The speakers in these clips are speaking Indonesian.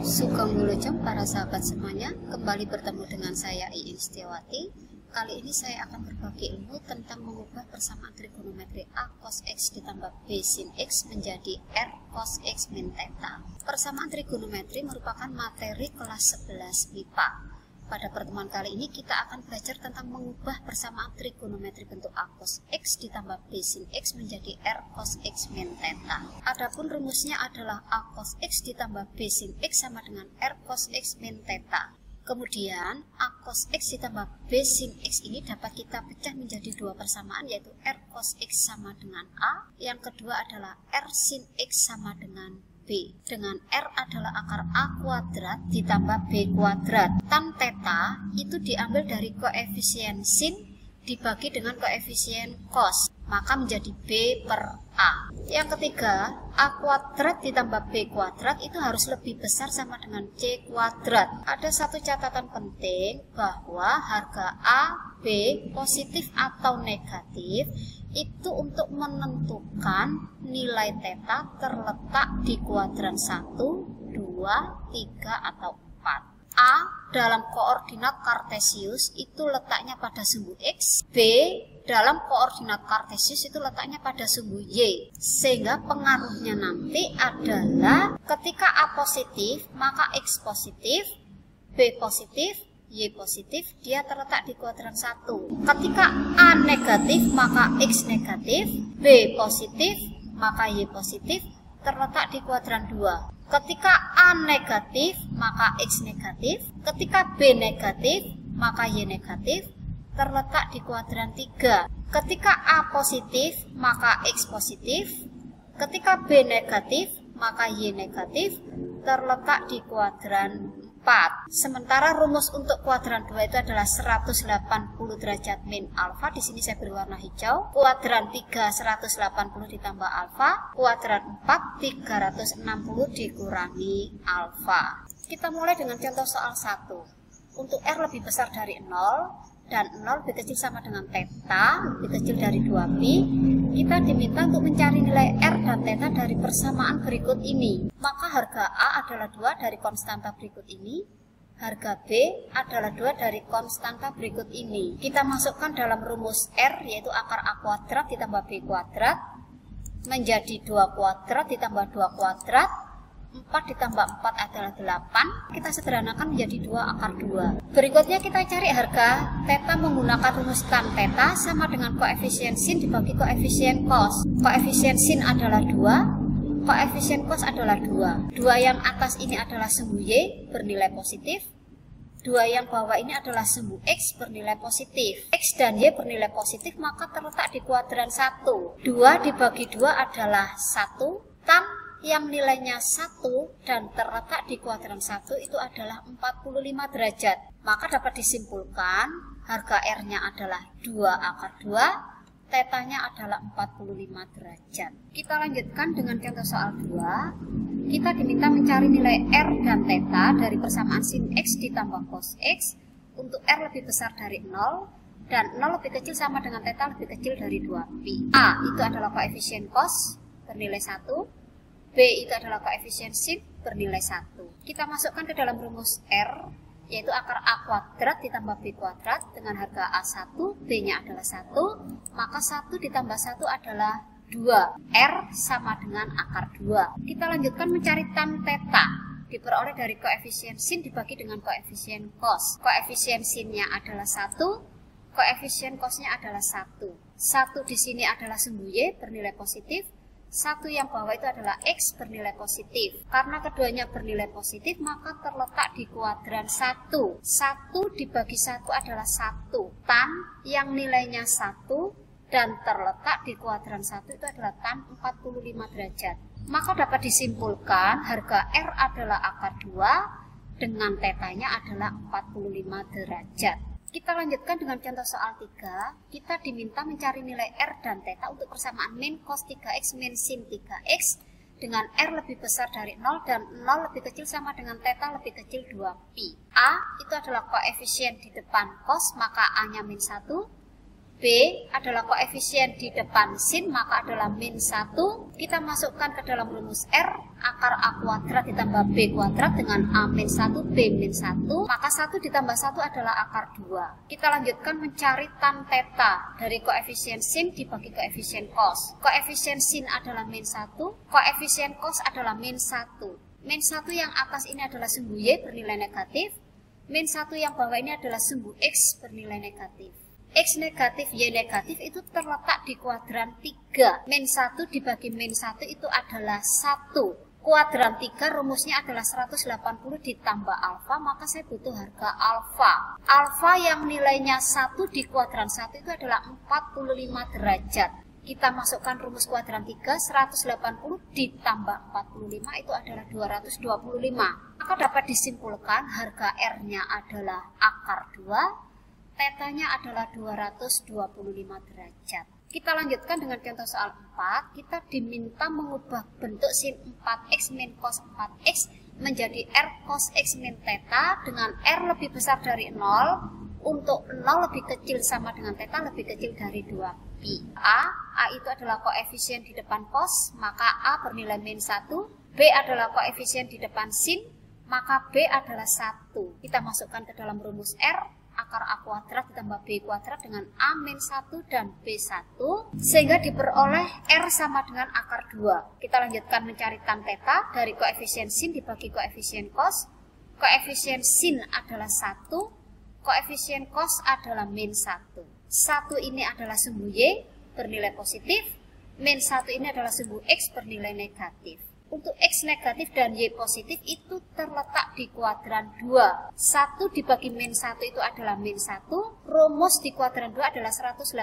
Sugeng Wilujeng para sahabat semuanya, kembali bertemu dengan saya Iin Setiawati. Kali ini saya akan berbagi ilmu tentang mengubah persamaan trigonometri A cos X ditambah B sin X menjadi R cos X min theta. Persamaan trigonometri merupakan materi kelas 11 MIPA. Pada pertemuan kali ini kita akan belajar tentang mengubah persamaan trigonometri bentuk A cos X ditambah B sin X menjadi R cos X min theta. Adapun rumusnya adalah A cos X ditambah B sin X sama dengan R cos X min theta. Kemudian A cos X ditambah B sin X ini dapat kita pecah menjadi dua persamaan, yaitu R cos X sama dengan A. Yang kedua adalah R sin X sama dengan B, dengan R adalah akar A kuadrat ditambah B kuadrat. Tan theta itu diambil dari koefisien sin dibagi dengan koefisien cos, maka menjadi B per A. Yang ketiga, A kuadrat ditambah B kuadrat itu harus lebih besar sama dengan C kuadrat. Ada satu catatan penting bahwa harga A, B positif atau negatif itu untuk menentukan nilai theta terletak di kuadran 1, 2, 3, atau 4. A dalam koordinat kartesius itu letaknya pada sumbu X, B dalam koordinat kartesius itu letaknya pada sumbu Y, sehingga pengaruhnya nanti adalah ketika A positif maka X positif, B positif, Y positif, dia terletak di kuadran 1. Ketika A negatif maka X negatif, B positif maka Y positif, terletak di kuadran 2. Ketika A negatif maka X negatif, ketika B negatif maka Y negatif, terletak di kuadran 3. Ketika A positif maka X positif, ketika B negatif maka Y negatif, terletak di kuadran 4. Sementara rumus untuk kuadran 2 itu adalah 180 derajat min alfa. Di sini saya beri warna hijau. Kuadran 3 180 ditambah alfa. Kuadran 4 360 dikurangi alfa. Kita mulai dengan contoh soal 1. Untuk R lebih besar dari 0 dan 0 lebih kecil sama dengan theta, lebih kecil dari 2pi, kita diminta untuk mencari nilai R dan theta dari persamaan berikut ini. Maka harga A adalah 2 dari konstanta berikut ini, harga B adalah 2 dari konstanta berikut ini. Kita masukkan dalam rumus R, yaitu akar A kuadrat ditambah B kuadrat, menjadi 2 kuadrat ditambah 2 kuadrat, 4 ditambah 4 adalah 8. Kita sederhanakan menjadi 2 akar 2. Berikutnya kita cari harga theta menggunakan rumus tan theta sama dengan koefisien sin dibagi koefisien cos. Koefisien sin adalah 2, koefisien cos adalah 2. 2 yang atas ini adalah sumbu Y bernilai positif, 2 yang bawah ini adalah sumbu X bernilai positif. X dan Y bernilai positif maka terletak di kuadran 1. 2 dibagi 2 adalah 1. Tan yang nilainya 1 dan terletak di kuadran 1 itu adalah 45 derajat. Maka dapat disimpulkan harga R-nya adalah 2 akar 2, tetanya adalah 45 derajat. Kita lanjutkan dengan contoh soal 2. Kita diminta mencari nilai R dan theta dari persamaan sin X ditambah cos X untuk R lebih besar dari 0 dan 0 lebih kecil sama dengan theta lebih kecil dari 2pi. A itu adalah koefisien cos bernilai 1. B itu adalah koefisien sin bernilai 1. Kita masukkan ke dalam rumus R, yaitu akar A kuadrat ditambah B kuadrat dengan harga A1, B-nya adalah 1, maka 1 ditambah 1 adalah 2. R sama dengan akar 2. Kita lanjutkan mencari tan theta. Diperoleh dari koefisien sin dibagi dengan koefisien cos. Koefisien sinnya adalah 1, koefisien cosnya adalah 1. 1 di sini adalah sumbu Y bernilai positif, 1 yang bawah itu adalah X bernilai positif. Karena keduanya bernilai positif maka terletak di kuadran 1. 1 dibagi 1 adalah 1. Tan yang nilainya 1 dan terletak di kuadran 1 itu adalah tan 45 derajat. Maka dapat disimpulkan harga R adalah akar 2 dengan tetanya adalah 45 derajat. Kita lanjutkan dengan contoh soal 3. Kita diminta mencari nilai R dan theta untuk persamaan min cos 3x min sin 3x dengan R lebih besar dari 0 dan 0 lebih kecil sama dengan theta lebih kecil 2pi. A itu adalah koefisien di depan cos, maka A-nya min 1. B adalah koefisien di depan sin, maka adalah min 1. Kita masukkan ke dalam rumus R, akar A kuadrat ditambah B kuadrat dengan A min 1, B min 1. Maka 1 ditambah 1 adalah akar 2. Kita lanjutkan mencari tan theta dari koefisien sin dibagi koefisien cos. Koefisien sin adalah min 1, koefisien cos adalah min 1. Min 1 yang atas ini adalah sumbu Y bernilai negatif. Min 1 yang bawah ini adalah sumbu X bernilai negatif. X negatif, Y negatif itu terletak di kuadran 3. Min 1 dibagi min 1 itu adalah 1. Kuadran 3 rumusnya adalah 180 ditambah alfa, maka saya butuh harga alfa. Alfa yang nilainya 1 di kuadran 1 itu adalah 45 derajat. Kita masukkan rumus kuadran 3, 180 ditambah 45 itu adalah 225. Maka dapat disimpulkan harga R-nya adalah akar 2. Tetanya adalah 225 derajat. Kita lanjutkan dengan contoh soal 4. Kita diminta mengubah bentuk sin 4x min cos 4x menjadi R cos x min theta dengan R lebih besar dari 0 untuk 0 lebih kecil sama dengan theta lebih kecil dari 2pi. A itu adalah koefisien di depan cos, maka A bernilai min 1. B adalah koefisien di depan sin, maka B adalah 1. Kita masukkan ke dalam rumus R, akar A kuadrat ditambah B kuadrat dengan A min 1 dan B 1, sehingga diperoleh R sama dengan akar 2. Kita lanjutkan mencari tan theta dari koefisien sin dibagi koefisien cos. Koefisien sin adalah 1, koefisien cos adalah min 1. 1 ini adalah sumbu Y bernilai positif, min 1 ini adalah sumbu X bernilai negatif. Untuk X negatif dan Y positif itu terletak di kuadran 2. 1 dibagi min 1 itu adalah min 1. Rumus di kuadran 2 adalah 180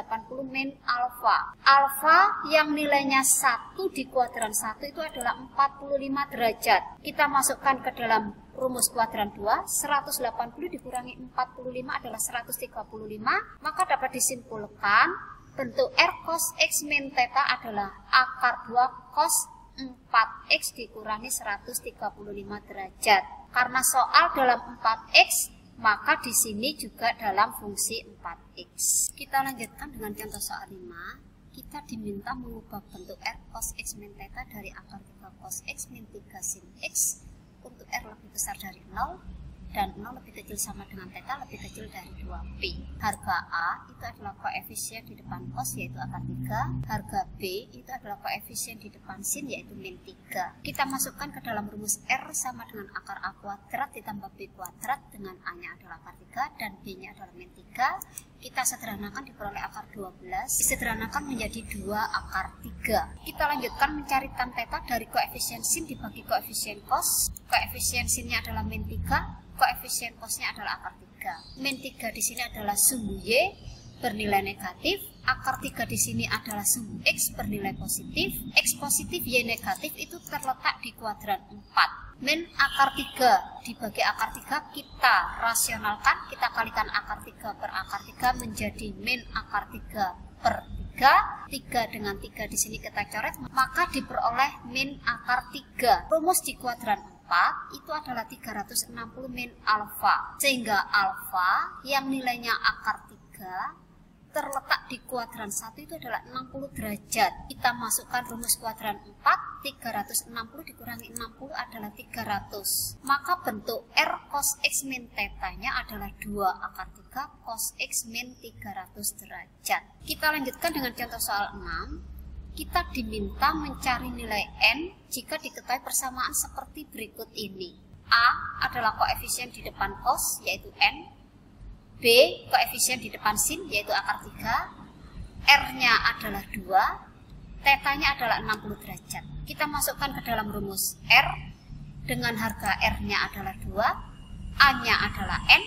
min alfa. Alfa yang nilainya 1 di kuadran 1 itu adalah 45 derajat. Kita masukkan ke dalam rumus kuadran 2, 180 dikurangi 45 adalah 135. Maka dapat disimpulkan bentuk R cos X min theta adalah akar 2 cos 4x dikurangi 135 derajat. Karena soal dalam 4x, maka di sini juga dalam fungsi 4x. Kita lanjutkan dengan contoh soal 5. Kita diminta mengubah bentuk R cos x min theta dari akar 3 cos x min 3 sin x untuk R lebih besar dari 0 dan 0 lebih kecil sama dengan theta lebih kecil dari 2pi. Harga A itu adalah koefisien di depan cos yaitu akar 3. Harga B itu adalah koefisien di depan sin yaitu min 3. Kita masukkan ke dalam rumus R sama dengan akar A kuadrat ditambah B kuadrat dengan A-nya adalah akar 3 dan B-nya adalah min 3. Kita sederhanakan diperoleh akar 12. Disederhanakan menjadi 2 akar 3. Kita lanjutkan mencari tan theta dari koefisien sin dibagi koefisien cos. Koefisien sinnya adalah min 3. Koefisien cosnya adalah akar 3. Min 3 di sini adalah sumbu Y bernilai negatif. Akar 3 di sini adalah sumbu X bernilai positif. X positif, Y negatif itu terletak di kuadran 4. Min akar 3 dibagi akar 3 kita rasionalkan. Kita kalikan akar 3 per akar 3 menjadi min akar 3 per 3. 3 dengan 3 di sini kita coret, maka diperoleh min akar 3. Rumus di kuadran 4 itu adalah 360 min alfa, sehingga alfa yang nilainya akar 3 terletak di kuadran 1 itu adalah 60 derajat. Kita masukkan rumus kuadran 4, 360 dikurangi 60 adalah 300. Maka bentuk R cos x min theta-nya adalah 2 akar 3 cos x min 300 derajat. Kita lanjutkan dengan contoh soal 6. Kita diminta mencari nilai N jika diketahui persamaan seperti berikut ini. A adalah koefisien di depan cos, yaitu N. B, koefisien di depan sin, yaitu akar 3. R-nya adalah 2. Theta-nya adalah 60 derajat. Kita masukkan ke dalam rumus R. Dengan harga R-nya adalah 2. A-nya adalah N.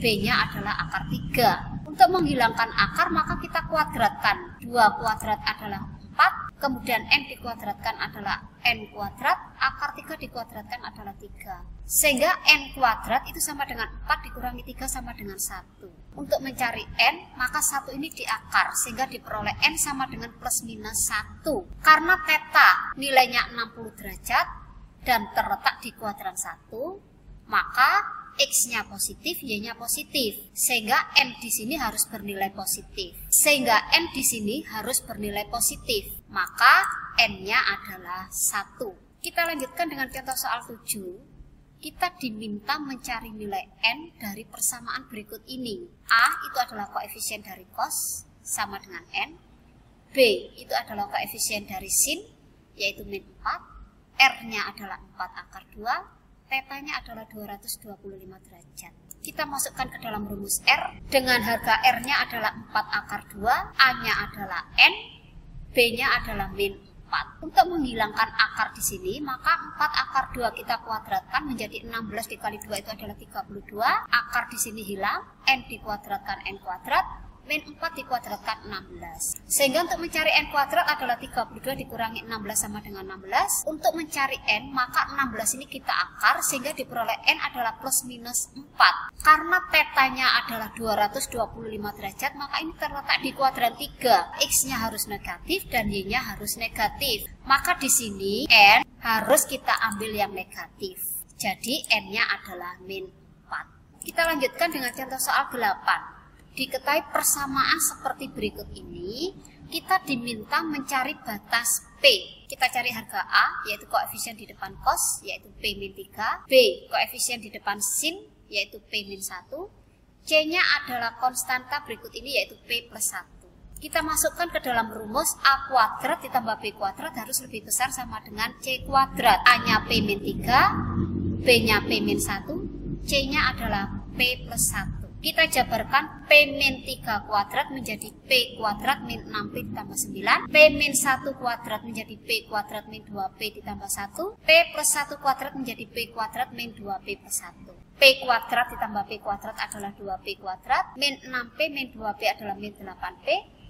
B-nya adalah akar 3. Untuk menghilangkan akar, maka kita kuadratkan. 2 kuadrat adalah 4, kemudian N dikuadratkan adalah N kuadrat, akar 3 dikuadratkan adalah 3. Sehingga N kuadrat itu sama dengan 4 dikurangi 3 sama dengan 1. Untuk mencari N, maka 1 ini diakar, sehingga diperoleh N sama dengan plus minus 1. Karena theta nilainya 60 derajat dan terletak di kuadran 1, maka X-nya positif, Y-nya positif. Sehingga N di sini harus bernilai positif. Sehingga N di sini harus bernilai positif. Maka N-nya adalah 1. Kita lanjutkan dengan contoh soal 7. Kita diminta mencari nilai N dari persamaan berikut ini. A itu adalah koefisien dari cos sama dengan N. B itu adalah koefisien dari sin, yaitu min 4. R-nya adalah 4 akar 2. Θ-nya adalah 225 derajat. Kita masukkan ke dalam rumus R. Dengan harga R-nya adalah 4 akar 2, A-nya adalah N, B-nya adalah min 4. Untuk menghilangkan akar di sini, maka 4 akar 2 kita kuadratkan menjadi 16 dikali 2 itu adalah 32. Akar di sini hilang, N dikuadratkan N kuadrat, min 4 dikuadratkan 16. Sehingga untuk mencari N kuadrat adalah 32 dikurangi 16 sama dengan 16. Untuk mencari N, maka 16 ini kita akar sehingga diperoleh N adalah plus minus 4. Karena θ-nya adalah 225 derajat, maka ini terletak di kuadran 3. X-nya harus negatif dan Y-nya harus negatif. Maka di sini N harus kita ambil yang negatif. Jadi N-nya adalah min 4. Kita lanjutkan dengan contoh soal 8. Diketahui persamaan seperti berikut ini, kita diminta mencari batas P. Kita cari harga A, yaitu koefisien di depan cos, yaitu P min 3. B, koefisien di depan sin, yaitu P min 1. C-nya adalah konstanta berikut ini, yaitu P plus 1. Kita masukkan ke dalam rumus A kuadrat ditambah B kuadrat harus lebih besar sama dengan C kuadrat. A-nya P min 3, B-nya P min 1, C-nya adalah P plus 1. Kita jabarkan P min 3 kuadrat menjadi P kuadrat min 6P ditambah 9. P min 1 kuadrat menjadi P kuadrat min 2P ditambah 1. P plus 1 kuadrat menjadi P kuadrat min 2P plus 1. P kuadrat ditambah P kuadrat adalah 2P kuadrat. Min 6P min 2P adalah min 8P.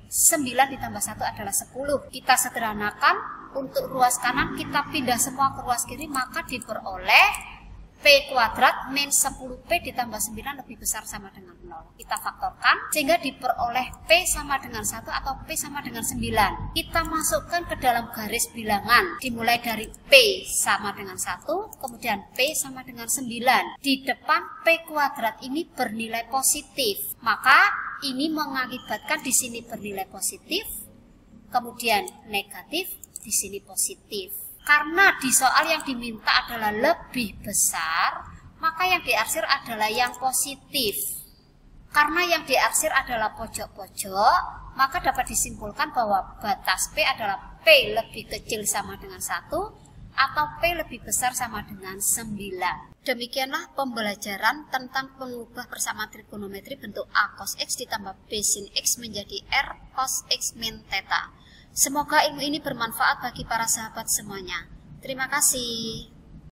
9 ditambah 1 adalah 10. Kita sederhanakan, untuk ruas kanan kita pindah semua ke ruas kiri, maka diperoleh P kuadrat min 10P ditambah 9 lebih besar sama dengan 0. Kita faktorkan sehingga diperoleh P sama dengan 1 atau P sama dengan 9. Kita masukkan ke dalam garis bilangan. Dimulai dari P sama dengan 1, kemudian P sama dengan 9. Di depan P kuadrat ini bernilai positif. Maka ini mengakibatkan di sini bernilai positif, kemudian negatif, di sini positif. Karena di soal yang diminta adalah lebih besar, maka yang diarsir adalah yang positif. Karena yang diarsir adalah pojok-pojok, maka dapat disimpulkan bahwa batas P adalah P lebih kecil sama dengan 1 atau P lebih besar sama dengan 9. Demikianlah pembelajaran tentang mengubah persamaan trigonometri bentuk A cos X ditambah B sin X menjadi R cos X min θ. Semoga ilmu ini bermanfaat bagi para sahabat semuanya. Terima kasih.